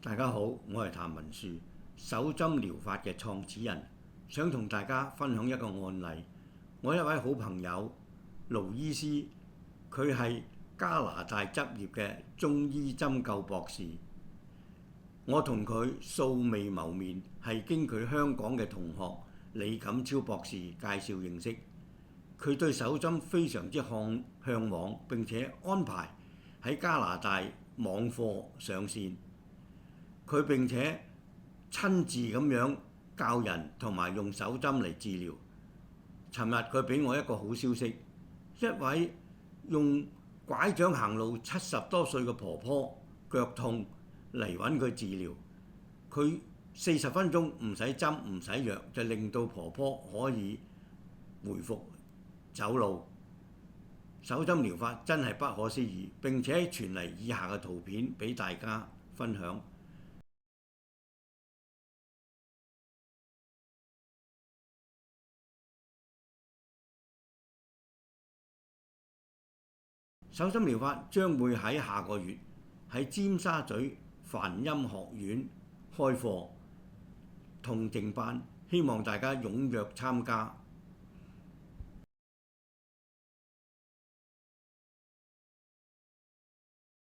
大家好，我係譚文樹，手針療法嘅創始人，想同大家分享一個案例。我一位好朋友盧醫師，佢係加拿大執業嘅中醫針灸博士。我同佢素未謀面，係經佢香港嘅同學李錦超博士介紹認識。佢對手針非常之向往，並且安排喺加拿大網課上線。佢並且親自咁樣教人同埋用手針嚟治療。尋日佢俾我一個好消息，一位用拐杖行路70多歲嘅婆婆腳痛嚟揾佢治療，佢40分鐘唔使針唔使藥就令到婆婆可以回復走路。手針療法真係不可思議，並且傳嚟以下嘅圖片俾大家分享。手針療法將會喺下個月喺尖沙咀梵音學院開課痛症班，希望大家踴躍參加。